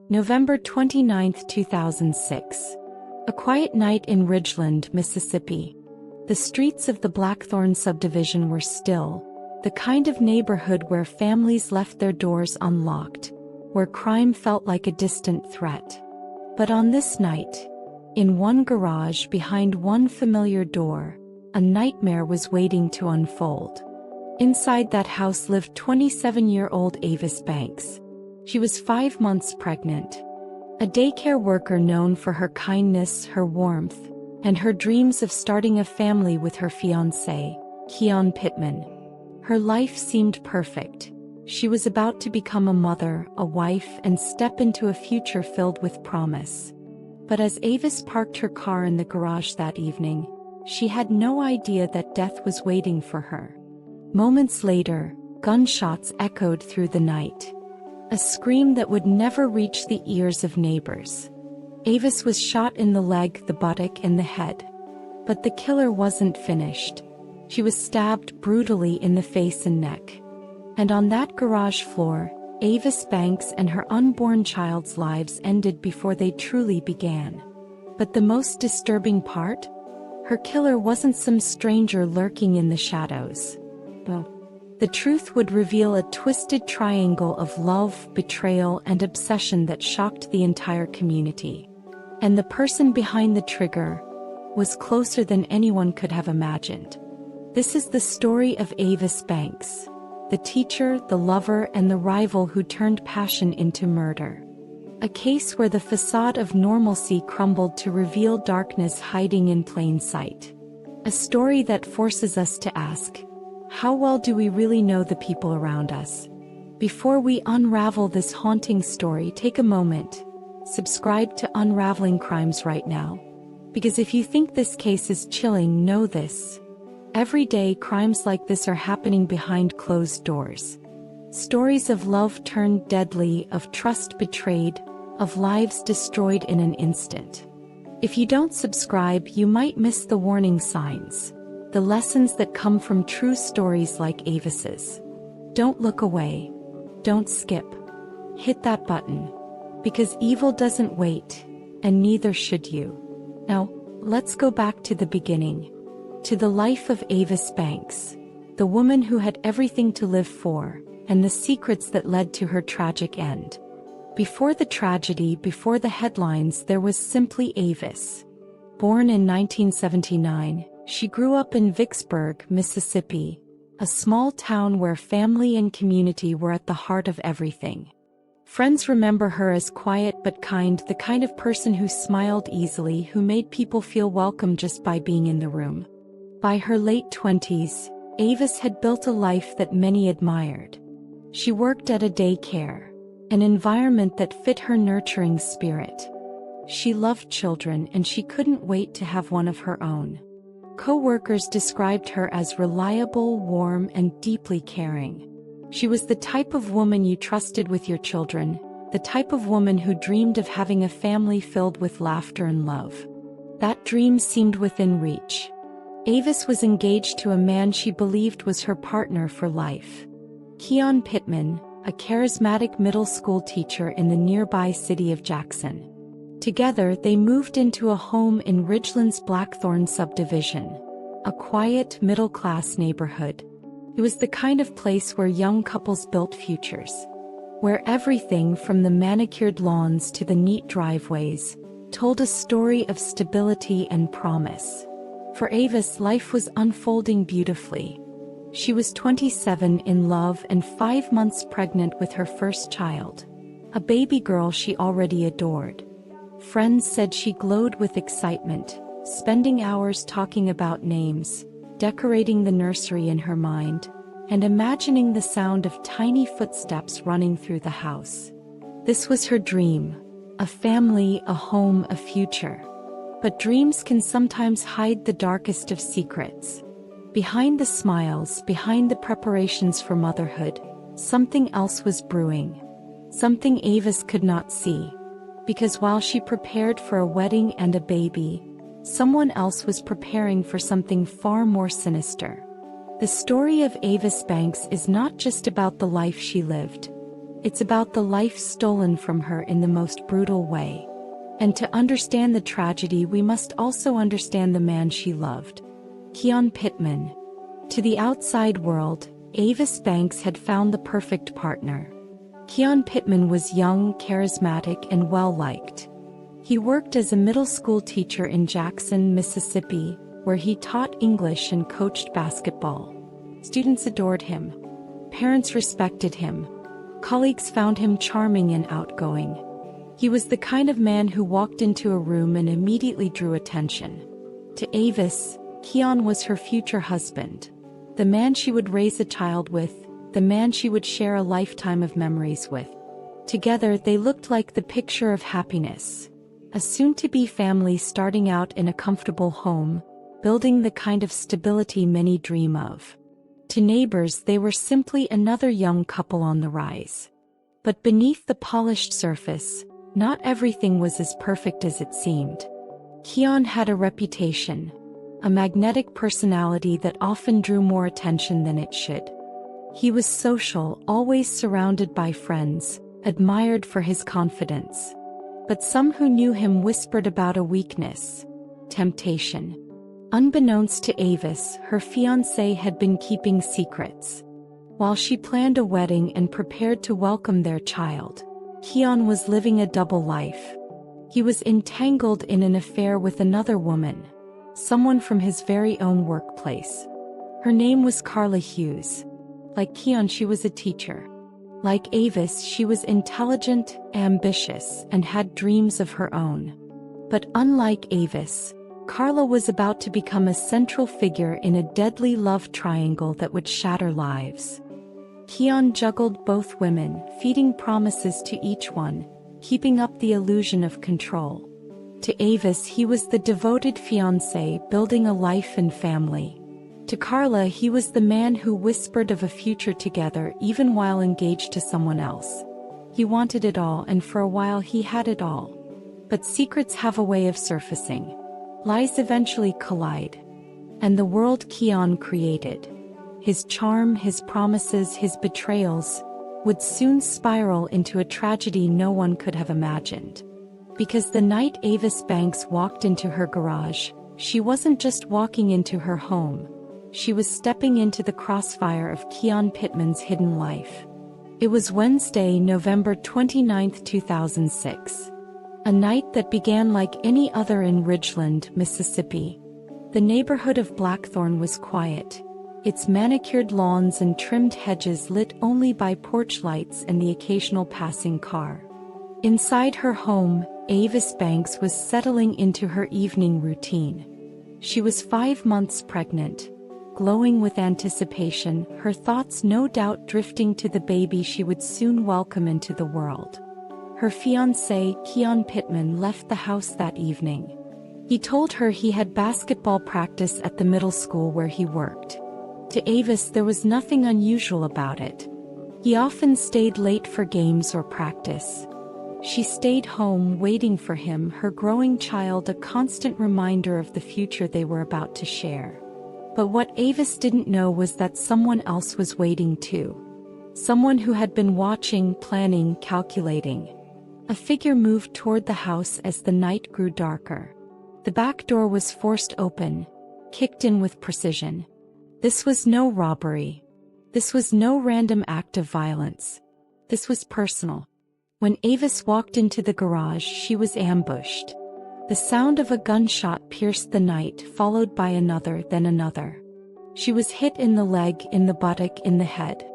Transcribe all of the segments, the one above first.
November 29, 2006. A quiet night in Ridgeland, Mississippi. The streets of the Blackthorn subdivision were still, the kind of neighborhood where families left their doors unlocked, where crime felt like a distant threat. But on this night, in one garage behind one familiar door, a nightmare was waiting to unfold. Inside that house lived 27-year-old Avis Banks. She was 5 months pregnant. A daycare worker known for her kindness, her warmth, and her dreams of starting a family with her fiancé, Keon Pittman. Her life seemed perfect. She was about to become a mother, a wife, and step into a future filled with promise. But as Avis parked her car in the garage that evening, she had no idea that death was waiting for her. Moments later, gunshots echoed through the night. A scream that would never reach the ears of neighbors. Avis was shot in the leg, the buttock, and the head. But the killer wasn't finished. She was stabbed brutally in the face and neck. And on that garage floor, Avis Banks and her unborn child's lives ended before they truly began. But the most disturbing part? Her killer wasn't some stranger lurking in the shadows. The truth would reveal a twisted triangle of love, betrayal, and obsession that shocked the entire community. And the person behind the trigger was closer than anyone could have imagined. This is the story of Avis Banks, the teacher, the lover, and the rival who turned passion into murder. A case where the facade of normalcy crumbled to reveal darkness hiding in plain sight. A story that forces us to ask, how well do we really know the people around us? Before we unravel this haunting story, take a moment. Subscribe to Unraveling Crimes right now. Because if you think this case is chilling, know this. Every day crimes like this are happening behind closed doors. Stories of love turned deadly, of trust betrayed, of lives destroyed in an instant. If you don't subscribe, you might miss the warning signs. The lessons that come from true stories like Avis's. Don't look away. Don't skip. Hit that button. Because evil doesn't wait, and neither should you. Now, let's go back to the beginning. To the life of Avis Banks. The woman who had everything to live for, and the secrets that led to her tragic end. Before the tragedy, before the headlines, there was simply Avis. Born in 1979, she grew up in Vicksburg, Mississippi, a small town where family and community were at the heart of everything. Friends remember her as quiet but kind, the kind of person who smiled easily, who made people feel welcome just by being in the room. By her late 20s, Avis had built a life that many admired. She worked at a daycare, an environment that fit her nurturing spirit. She loved children and she couldn't wait to have one of her own. Co-workers described her as reliable, warm, and deeply caring. She was the type of woman you trusted with your children, the type of woman who dreamed of having a family filled with laughter and love. That dream seemed within reach. Avis was engaged to a man she believed was her partner for life. Keon Pittman, a charismatic middle school teacher in the nearby city of Jackson. Together they moved into a home in Ridgeland's Blackthorn subdivision, a quiet, middle-class neighborhood. It was the kind of place where young couples built futures. Where everything from the manicured lawns to the neat driveways told a story of stability and promise. For Avis, life was unfolding beautifully. She was 27, in love, and 5 months pregnant with her first child. A baby girl she already adored. Friends said she glowed with excitement, spending hours talking about names, decorating the nursery in her mind, and imagining the sound of tiny footsteps running through the house. This was her dream, a family, a home, a future. But dreams can sometimes hide the darkest of secrets. Behind the smiles, behind the preparations for motherhood, something else was brewing. Something Avis could not see. Because while she prepared for a wedding and a baby, someone else was preparing for something far more sinister. The story of Avis Banks is not just about the life she lived. It's about the life stolen from her in the most brutal way. And to understand the tragedy, we must also understand the man she loved. Keon Pittman. To the outside world, Avis Banks had found the perfect partner. Keon Pittman was young, charismatic, and well-liked. He worked as a middle school teacher in Jackson, Mississippi, where he taught English and coached basketball. Students adored him. Parents respected him. Colleagues found him charming and outgoing. He was the kind of man who walked into a room and immediately drew attention. To Avis, Keon was her future husband. The man she would raise a child with, the man she would share a lifetime of memories with. Together they looked like the picture of happiness. A soon-to-be family starting out in a comfortable home, building the kind of stability many dream of. To neighbors, they were simply another young couple on the rise. But beneath the polished surface, not everything was as perfect as it seemed. Keon had a reputation, a magnetic personality that often drew more attention than it should. He was social, always surrounded by friends, admired for his confidence. But some who knew him whispered about a weakness: temptation. Unbeknownst to Avis, her fiancé had been keeping secrets. While she planned a wedding and prepared to welcome their child, Keon was living a double life. He was entangled in an affair with another woman, someone from his very own workplace. Her name was Carla Hughes. Like Keon, she was a teacher. Like Avis, she was intelligent, ambitious, and had dreams of her own. But unlike Avis, Carla was about to become a central figure in a deadly love triangle that would shatter lives. Keon juggled both women, feeding promises to each one, keeping up the illusion of control. To Avis, he was the devoted fiancé, building a life and family. To Carla, he was the man who whispered of a future together even while engaged to someone else. He wanted it all, and for a while he had it all. But secrets have a way of surfacing. Lies eventually collide. And the world Keon created, his charm, his promises, his betrayals, would soon spiral into a tragedy no one could have imagined. Because the night Avis Banks walked into her garage, she wasn't just walking into her home. She was stepping into the crossfire of Keon Pittman's hidden life. It was Wednesday, November 29, 2006. A night that began like any other in Ridgeland, Mississippi. The neighborhood of Blackthorn was quiet, its manicured lawns and trimmed hedges lit only by porch lights and the occasional passing car. Inside her home, Avis Banks was settling into her evening routine. She was 5 months pregnant, glowing with anticipation, her thoughts no doubt drifting to the baby she would soon welcome into the world. Her fiancé, Keon Pittman, left the house that evening. He told her he had basketball practice at the middle school where he worked. To Avis, there was nothing unusual about it. He often stayed late for games or practice. She stayed home waiting for him, her growing child a constant reminder of the future they were about to share. But what Avis didn't know was that someone else was waiting too. Someone who had been watching, planning, calculating. A figure moved toward the house as the night grew darker. The back door was forced open, kicked in with precision. This was no robbery. This was no random act of violence. This was personal. When Avis walked into the garage, she was ambushed. The sound of a gunshot pierced the night, followed by another, then another. She was hit in the leg, in the buttock, in the head.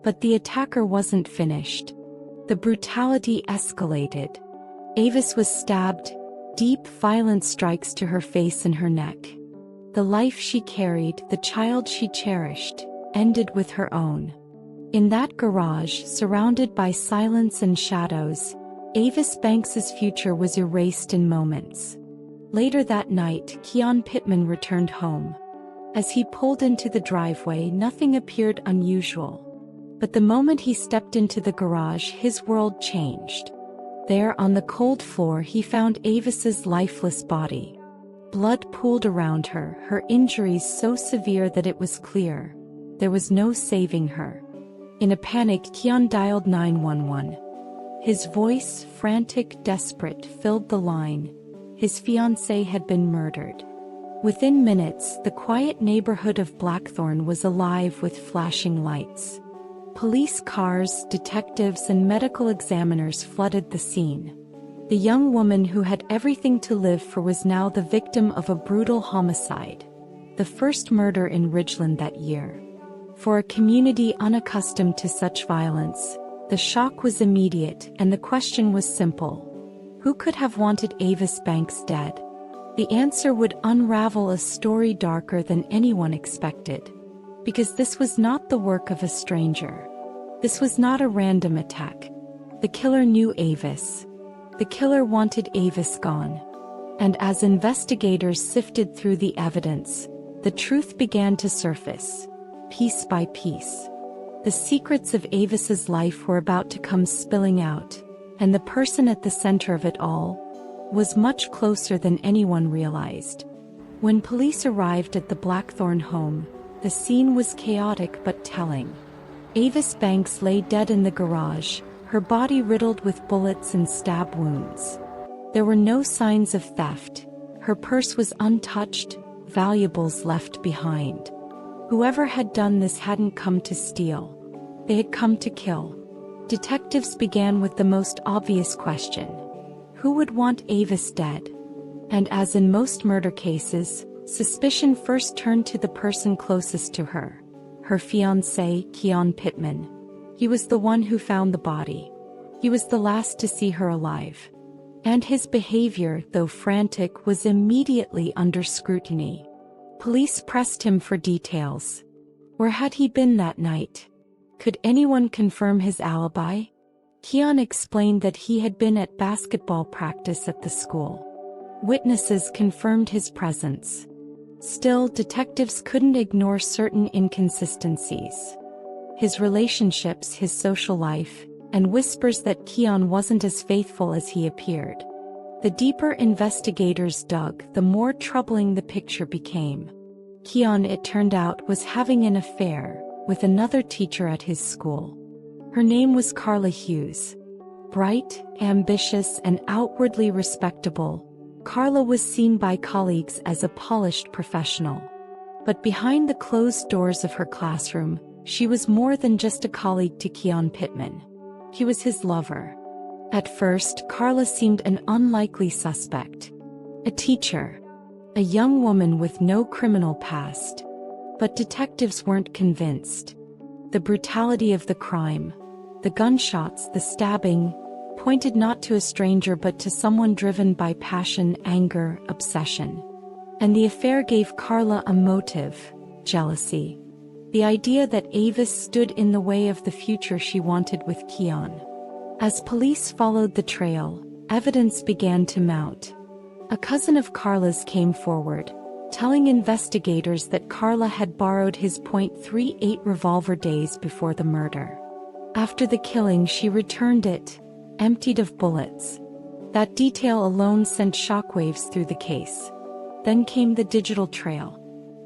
But the attacker wasn't finished. The brutality escalated. Avis was stabbed, deep, violent strikes to her face and her neck. The life she carried, the child she cherished, ended with her own. In that garage, surrounded by silence and shadows, Avis Banks's future was erased in moments. Later that night, Keon Pittman returned home. As he pulled into the driveway, nothing appeared unusual. But the moment he stepped into the garage, his world changed. There on the cold floor, he found Avis's lifeless body. Blood pooled around her, her injuries so severe that it was clear there was no saving her. In a panic, Keon dialed 911. His voice, frantic, desperate, filled the line. His fiancée had been murdered. Within minutes, the quiet neighborhood of Blackthorn was alive with flashing lights. Police cars, detectives, and medical examiners flooded the scene. The young woman who had everything to live for was now the victim of a brutal homicide, the first murder in Ridgeland that year. For a community unaccustomed to such violence, the shock was immediate, and the question was simple. Who could have wanted Avis Banks dead? The answer would unravel a story darker than anyone expected. Because this was not the work of a stranger. This was not a random attack. The killer knew Avis. The killer wanted Avis gone. And as investigators sifted through the evidence, the truth began to surface, piece by piece. The secrets of Avis's life were about to come spilling out, and the person at the center of it all was much closer than anyone realized. When police arrived at the Blackthorn home, the scene was chaotic but telling. Avis Banks lay dead in the garage, her body riddled with bullets and stab wounds. There were no signs of theft. Her purse was untouched, valuables left behind. Whoever had done this hadn't come to steal. They had come to kill. Detectives began with the most obvious question. Who would want Avis dead? And as in most murder cases, suspicion first turned to the person closest to her. Her fiancé, Keon Pittman. He was the one who found the body. He was the last to see her alive. And his behavior, though frantic, was immediately under scrutiny. Police pressed him for details. Where had he been that night? Could anyone confirm his alibi? Keon explained that he had been at basketball practice at the school. Witnesses confirmed his presence. Still, detectives couldn't ignore certain inconsistencies. His relationships, his social life, and whispers that Keon wasn't as faithful as he appeared. The deeper investigators dug, the more troubling the picture became. Keon, it turned out, was having an affair with another teacher at his school. Her name was Carla Hughes. Bright, ambitious, and outwardly respectable, Carla was seen by colleagues as a polished professional. But behind the closed doors of her classroom, she was more than just a colleague to Keon Pittman. He was his lover. At first, Carla seemed an unlikely suspect. A teacher. A young woman with no criminal past. But detectives weren't convinced. The brutality of the crime, the gunshots, the stabbing, pointed not to a stranger but to someone driven by passion, anger, obsession. And the affair gave Carla a motive: jealousy. The idea that Avis stood in the way of the future she wanted with Keon. As police followed the trail, evidence began to mount. A cousin of Carla's came forward, telling investigators that Carla had borrowed his .38 revolver days before the murder. After the killing, she returned it, emptied of bullets. That detail alone sent shockwaves through the case. Then came the digital trail.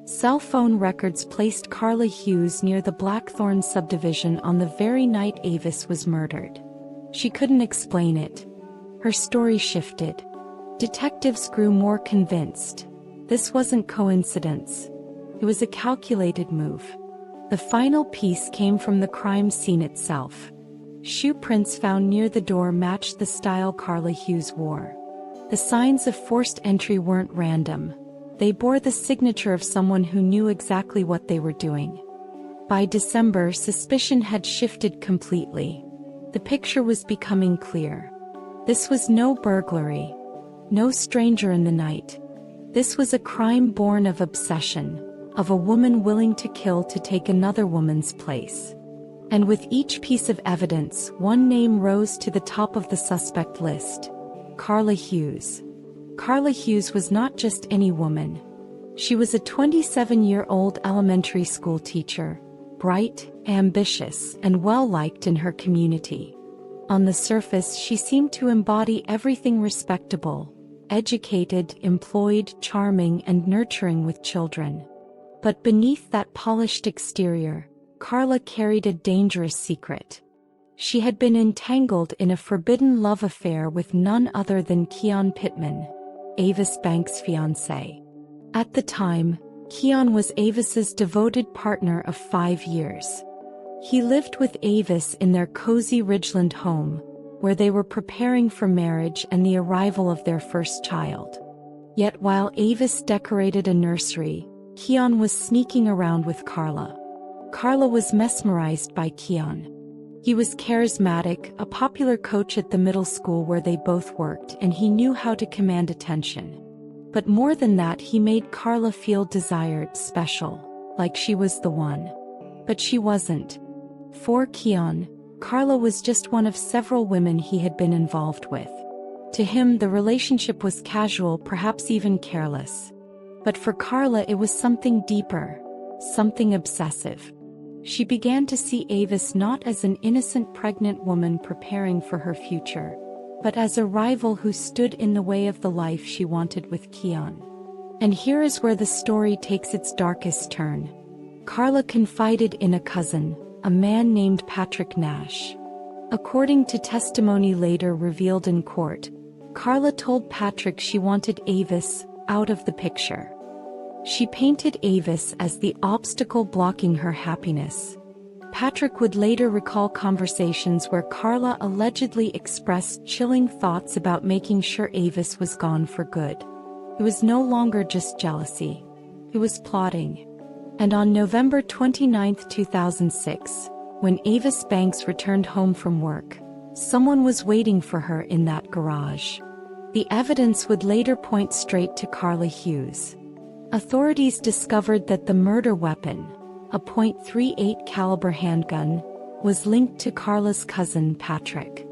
Cell phone records placed Carla Hughes near the Blackthorn subdivision on the very night Avis was murdered. She couldn't explain it. Her story shifted. Detectives grew more convinced. This wasn't coincidence. It was a calculated move. The final piece came from the crime scene itself. Shoe prints found near the door matched the style Carla Hughes wore. The signs of forced entry weren't random. They bore the signature of someone who knew exactly what they were doing. By December, suspicion had shifted completely. The picture was becoming clear. This was no burglary. No stranger in the night. This was a crime born of obsession, of a woman willing to kill to take another woman's place. And with each piece of evidence, one name rose to the top of the suspect list: Carla Hughes. Carla Hughes was not just any woman. She was a 27-year-old elementary school teacher, bright, ambitious, and well-liked in her community. On the surface, she seemed to embody everything respectable: educated, employed, charming, and nurturing with children. But beneath that polished exterior, Carla carried a dangerous secret. She had been entangled in a forbidden love affair with none other than Keon Pittman, Avis Banks' fiancé. At the time, Keon was Avis's devoted partner of 5 years. He lived with Avis in their cozy Ridgeland home, where they were preparing for marriage and the arrival of their first child. Yet while Avis decorated a nursery, Keon was sneaking around with Carla. Carla was mesmerized by Keon. He was charismatic, a popular coach at the middle school where they both worked, and he knew how to command attention. But more than that, he made Carla feel desired, special, like she was the one. But she wasn't. For Keon, Carla was just one of several women he had been involved with. To him, the relationship was casual, perhaps even careless. But for Carla, it was something deeper, something obsessive. She began to see Avis not as an innocent pregnant woman preparing for her future, but as a rival who stood in the way of the life she wanted with Keon. And here is where the story takes its darkest turn. Carla confided in a cousin, a man named Patrick Nash. According to testimony later revealed in court, Carla told Patrick she wanted Avis out of the picture. She painted Avis as the obstacle blocking her happiness. Patrick would later recall conversations where Carla allegedly expressed chilling thoughts about making sure Avis was gone for good. It was no longer just jealousy. It was plotting. And on November 29, 2006, when Avis Banks returned home from work, someone was waiting for her in that garage. The evidence would later point straight to Carla Hughes. Authorities discovered that the murder weapon, a .38 caliber handgun, was linked to Carla's cousin Patrick.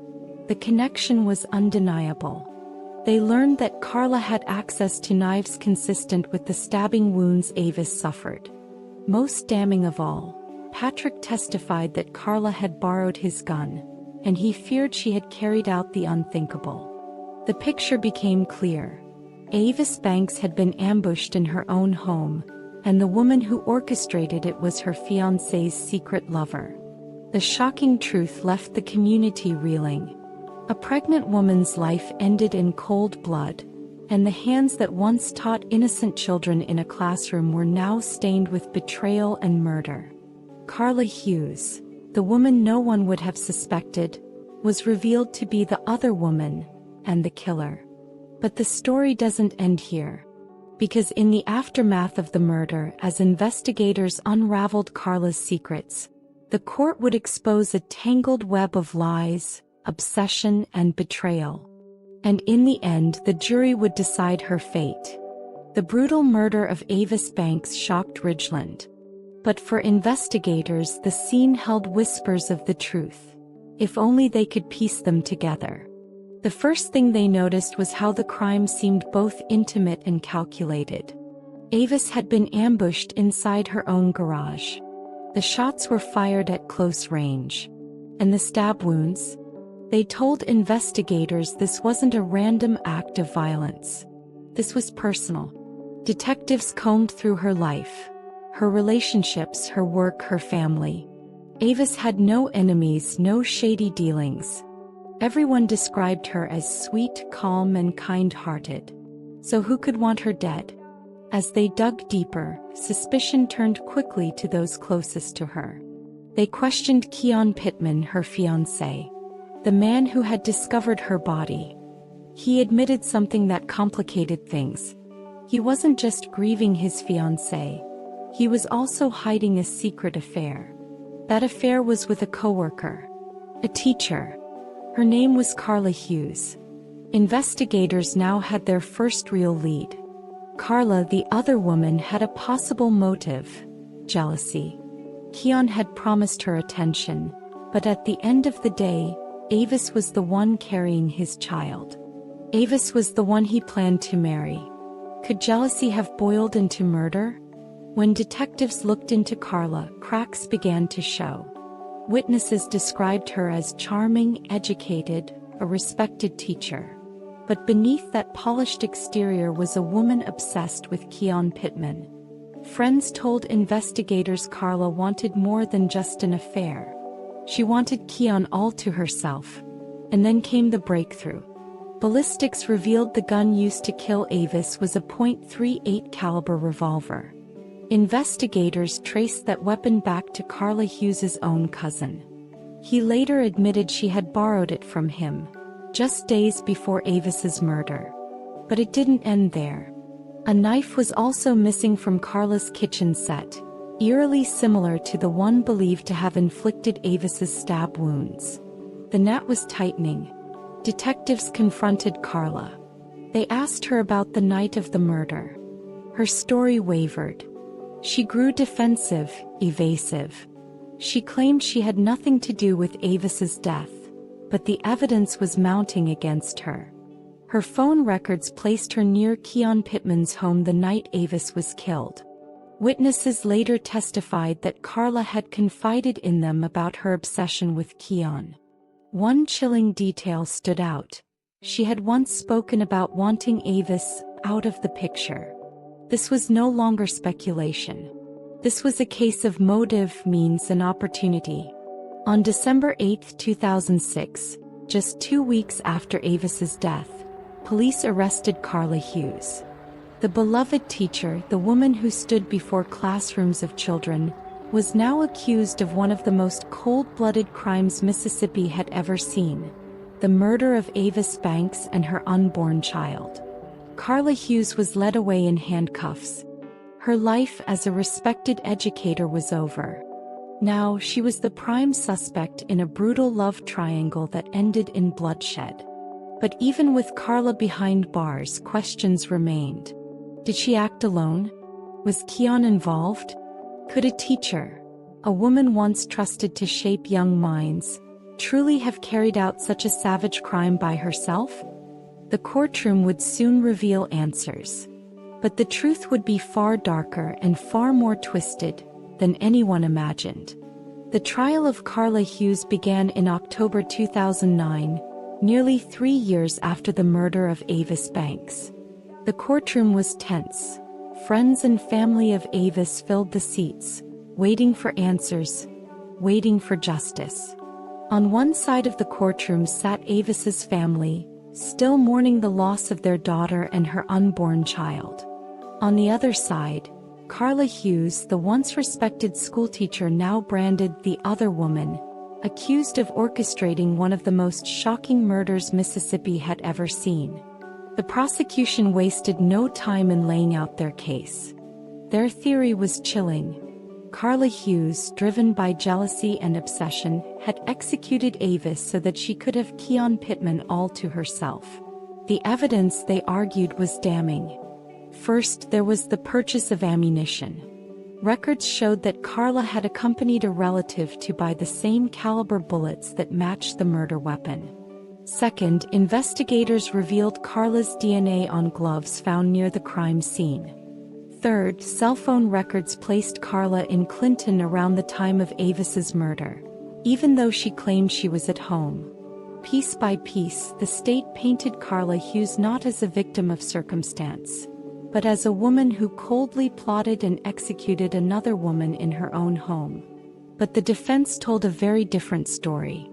The connection was undeniable. They learned that Carla had access to knives consistent with the stabbing wounds Avis suffered. Most damning of all, Patrick testified that Carla had borrowed his gun, and he feared she had carried out the unthinkable. The picture became clear. Avis Banks had been ambushed in her own home, and the woman who orchestrated it was her fiancé's secret lover. The shocking truth left the community reeling. A pregnant woman's life ended in cold blood, and the hands that once taught innocent children in a classroom were now stained with betrayal and murder. Carla Hughes, the woman no one would have suspected, was revealed to be the other woman, and the killer. But the story doesn't end here. Because in the aftermath of the murder, as investigators unraveled Carla's secrets, the court would expose a tangled web of lies, obsession, and betrayal. And in the end, the jury would decide her fate. The brutal murder of Avis Banks shocked Ridgeland. But for investigators, the scene held whispers of the truth. If only they could piece them together. The first thing they noticed was how the crime seemed both intimate and calculated. Avis had been ambushed inside her own garage. The shots were fired at close range. And the stab wounds? They told investigators this wasn't a random act of violence. This was personal. Detectives combed through her life, her relationships, her work, her family. Avis had no enemies, no shady dealings. Everyone described her as sweet, calm, and kind-hearted. So who could want her dead? As they dug deeper, suspicion turned quickly to those closest to her. They questioned Keon Pittman, her fiancé, the man who had discovered her body. He admitted something that complicated things. He wasn't just grieving his fiancée. He was also hiding a secret affair. That affair was with a coworker, a teacher. Her name was Carla Hughes. Investigators now had their first real lead. Carla, the other woman, had a possible motive: jealousy. Keon had promised her attention, but at the end of the day, Avis was the one carrying his child. Avis was the one he planned to marry. Could jealousy have boiled into murder? When detectives looked into Carla, cracks began to show. Witnesses described her as charming, educated, a respected teacher. But beneath that polished exterior was a woman obsessed with Keon Pittman. Friends told investigators Carla wanted more than just an affair. She wanted Keon all to herself. And then came the breakthrough. Ballistics revealed the gun used to kill Avis was a .38 caliber revolver. Investigators traced that weapon back to Carla Hughes's own cousin. He later admitted she had borrowed it from him, just days before Avis's murder. But it didn't end there. A knife was also missing from Carla's kitchen set, eerily similar to the one believed to have inflicted Avis's stab wounds. The net was tightening. Detectives confronted Carla. They asked her about the night of the murder. Her story wavered. She grew defensive, evasive. She claimed she had nothing to do with Avis's death, but the evidence was mounting against her. Her phone records placed her near Keon Pittman's home the night Avis was killed. Witnesses later testified that Carla had confided in them about her obsession with Keon. One chilling detail stood out. She had once spoken about wanting Avis out of the picture. This was no longer speculation. This was a case of motive, means, and opportunity. On December 8, 2006, just 2 weeks after Avis's death, police arrested Carla Hughes. The beloved teacher, the woman who stood before classrooms of children, was now accused of one of the most cold-blooded crimes Mississippi had ever seen: the murder of Avis Banks and her unborn child. Carla Hughes was led away in handcuffs. Her life as a respected educator was over. Now she was the prime suspect in a brutal love triangle that ended in bloodshed. But even with Carla behind bars, questions remained. Did she act alone? Was Keon involved? Could a teacher, a woman once trusted to shape young minds, truly have carried out such a savage crime by herself? The courtroom would soon reveal answers. But the truth would be far darker and far more twisted than anyone imagined. The trial of Carla Hughes began in October 2009, nearly 3 years after the murder of Avis Banks. The courtroom was tense. Friends and family of Avis filled the seats, waiting for answers, waiting for justice. On one side of the courtroom sat Avis's family, still mourning the loss of their daughter and her unborn child. On the other side, Carla Hughes, the once respected schoolteacher now branded the other woman, accused of orchestrating one of the most shocking murders Mississippi had ever seen. The prosecution wasted no time in laying out their case. Their theory was chilling. Carla Hughes, driven by jealousy and obsession, had executed Avis so that she could have Keon Pittman all to herself. The evidence, they argued, was damning. First, there was the purchase of ammunition. Records showed that Carla had accompanied a relative to buy the same caliber bullets that matched the murder weapon. Second, investigators revealed Carla's DNA on gloves found near the crime scene. Third, cell phone records placed Carla in Clinton around the time of Avis's murder, even though she claimed she was at home. Piece by piece, the state painted Carla Hughes not as a victim of circumstance, but as a woman who coldly plotted and executed another woman in her own home. But the defense told a very different story.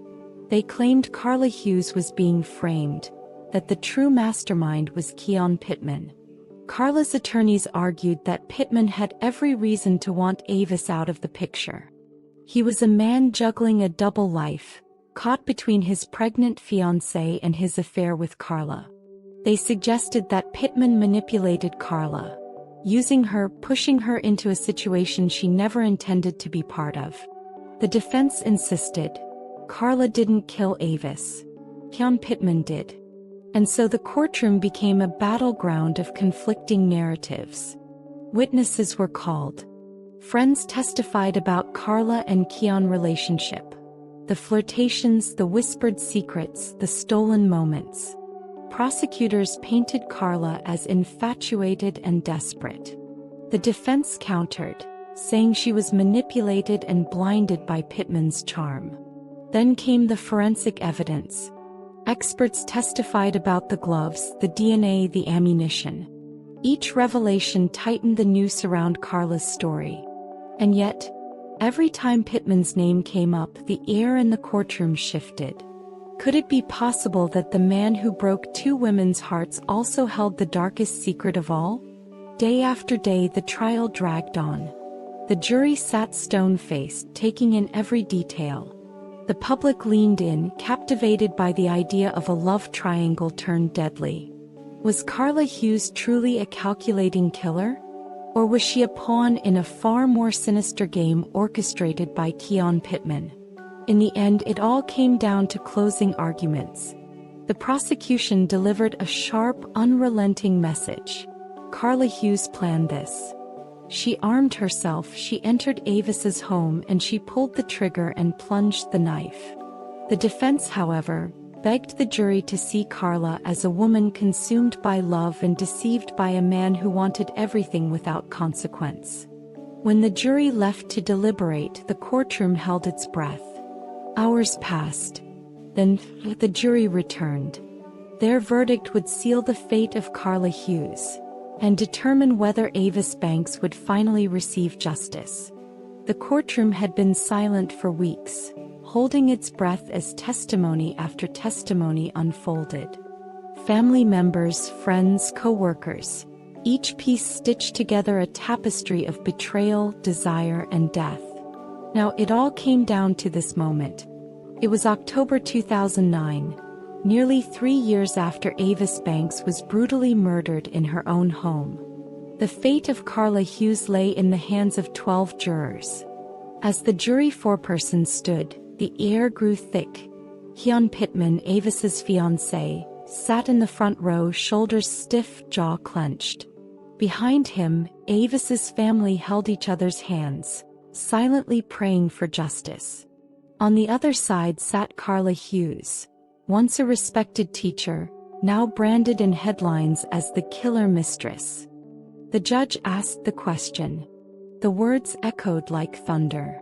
They claimed Carla Hughes was being framed, that the true mastermind was Keon Pittman. Carla's attorneys argued that Pittman had every reason to want Avis out of the picture. He was a man juggling a double life, caught between his pregnant fiancée and his affair with Carla. They suggested that Pittman manipulated Carla, using her, pushing her into a situation she never intended to be part of. The defense insisted Carla didn't kill Avis. Keon Pittman did. And so the courtroom became a battleground of conflicting narratives. Witnesses were called. Friends testified about Carla and Keon's relationship. The flirtations, the whispered secrets, the stolen moments. Prosecutors painted Carla as infatuated and desperate. The defense countered, saying she was manipulated and blinded by Pittman's charm. Then came the forensic evidence. Experts testified about the gloves, the DNA, the ammunition. Each revelation tightened the noose around Carla's story. And yet, every time Pittman's name came up, the air in the courtroom shifted. Could it be possible that the man who broke two women's hearts also held the darkest secret of all? Day after day the trial dragged on. The jury sat stone-faced, taking in every detail. The public leaned in, captivated by the idea of a love triangle turned deadly. Was Carla Hughes truly a calculating killer? Or was she a pawn in a far more sinister game orchestrated by Keon Pittman? In the end, it all came down to closing arguments. The prosecution delivered a sharp, unrelenting message. Carla Hughes planned this. She armed herself, she entered Avis's home, and she pulled the trigger and plunged the knife. The defense, however, begged the jury to see Carla as a woman consumed by love and deceived by a man who wanted everything without consequence. When the jury left to deliberate, the courtroom held its breath. Hours passed. Then, the jury returned. Their verdict would seal the fate of Carla Hughes and determine whether Avis Banks would finally receive justice. The courtroom had been silent for weeks, holding its breath as testimony after testimony unfolded. Family members, friends, co-workers, each piece stitched together a tapestry of betrayal, desire, and death. Now it all came down to this moment. It was October 2009, nearly 3 years after Avis Banks was brutally murdered in her own home. The fate of Carla Hughes lay in the hands of 12 jurors. As the jury foreperson stood, the air grew thick. Keon Pittman, Avis's fiancé, sat in the front row, shoulders stiff, jaw clenched. Behind him, Avis's family held each other's hands, silently praying for justice. On the other side sat Carla Hughes, once a respected teacher, now branded in headlines as the killer mistress. The judge asked the question. The words echoed like thunder.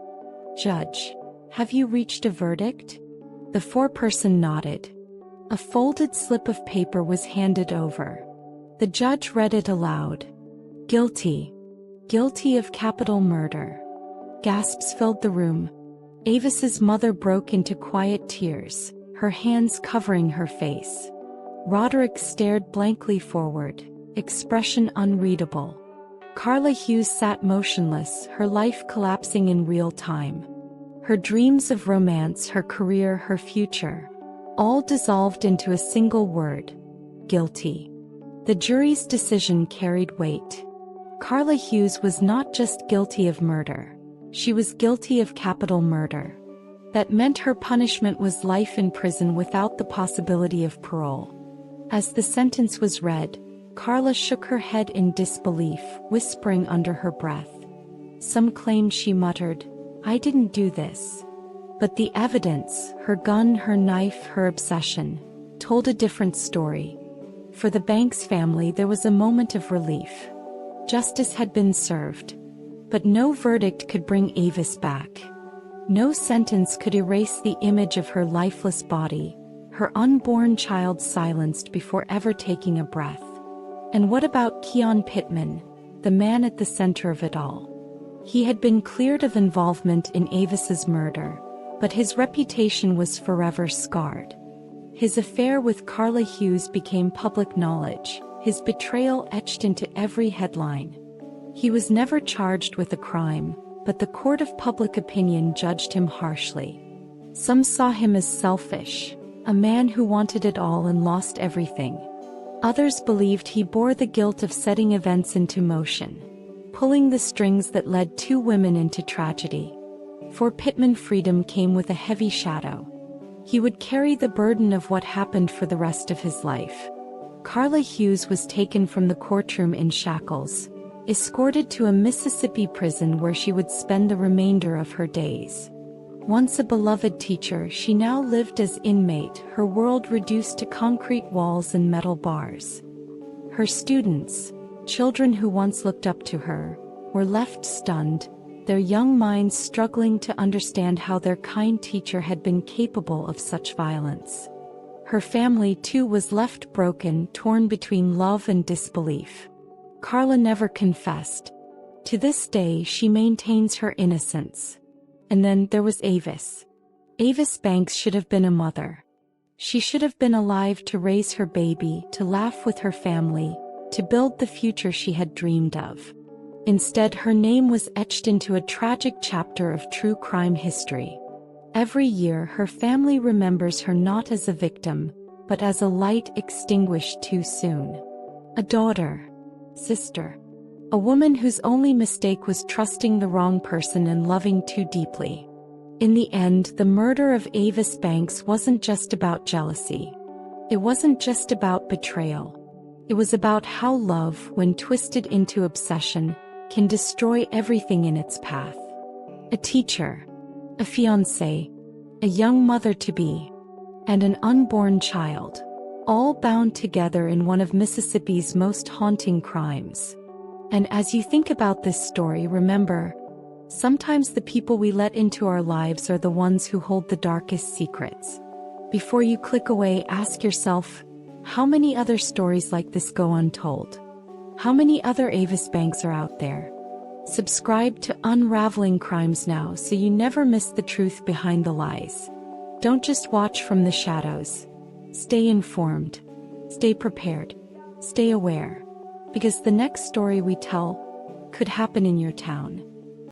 "Judge, have you reached a verdict?" The foreperson nodded. A folded slip of paper was handed over. The judge read it aloud. "Guilty. Guilty of capital murder." Gasps filled the room. Avis's mother broke into quiet tears, her hands covering her face. Roderick stared blankly forward, expression unreadable. Carla Hughes sat motionless, her life collapsing in real time. Her dreams of romance, her career, her future, all dissolved into a single word: guilty. The jury's decision carried weight. Carla Hughes was not just guilty of murder. She was guilty of capital murder. That meant her punishment was life in prison without the possibility of parole. As the sentence was read, Carla shook her head in disbelief, whispering under her breath. Some claimed she muttered, "I didn't do this." But the evidence, her gun, her knife, her obsession, told a different story. For the Banks family there was a moment of relief. Justice had been served. But no verdict could bring Avis back. No sentence could erase the image of her lifeless body, her unborn child silenced before ever taking a breath. And what about Keon Pittman, the man at the center of it all? He had been cleared of involvement in Avis's murder, but his reputation was forever scarred. His affair with Carla Hughes became public knowledge, his betrayal etched into every headline. He was never charged with a crime, but the court of public opinion judged him harshly. Some saw him as selfish, a man who wanted it all and lost everything. Others believed he bore the guilt of setting events into motion, pulling the strings that led two women into tragedy. For Pittman, freedom came with a heavy shadow. He would carry the burden of what happened for the rest of his life. Carla Hughes was taken from the courtroom in shackles, escorted to a Mississippi prison where she would spend the remainder of her days. Once a beloved teacher, she now lived as inmate, her world reduced to concrete walls and metal bars. Her students, children who once looked up to her, were left stunned, their young minds struggling to understand how their kind teacher had been capable of such violence. Her family too was left broken, torn between love and disbelief. Carla never confessed. To this day, she maintains her innocence. And then there was Avis. Avis Banks should have been a mother. She should have been alive to raise her baby, to laugh with her family, to build the future she had dreamed of. Instead, her name was etched into a tragic chapter of true crime history. Every year, her family remembers her not as a victim, but as a light extinguished too soon. A daughter, sister, a woman whose only mistake was trusting the wrong person and loving too deeply. In the end, the murder of Avis Banks wasn't just about jealousy. It wasn't just about betrayal. It was about how love, when twisted into obsession, can destroy everything in its path. A teacher, a fiancée, a young mother-to-be, and an unborn child, all bound together in one of Mississippi's most haunting crimes. And as you think about this story, remember, sometimes the people we let into our lives are the ones who hold the darkest secrets. Before you click away, ask yourself, how many other stories like this go untold? How many other Avis Banks are out there? Subscribe to Unraveling Crimes now so you never miss the truth behind the lies. Don't just watch from the shadows. Stay informed. Stay prepared. Stay aware. Because the next story we tell could happen in your town.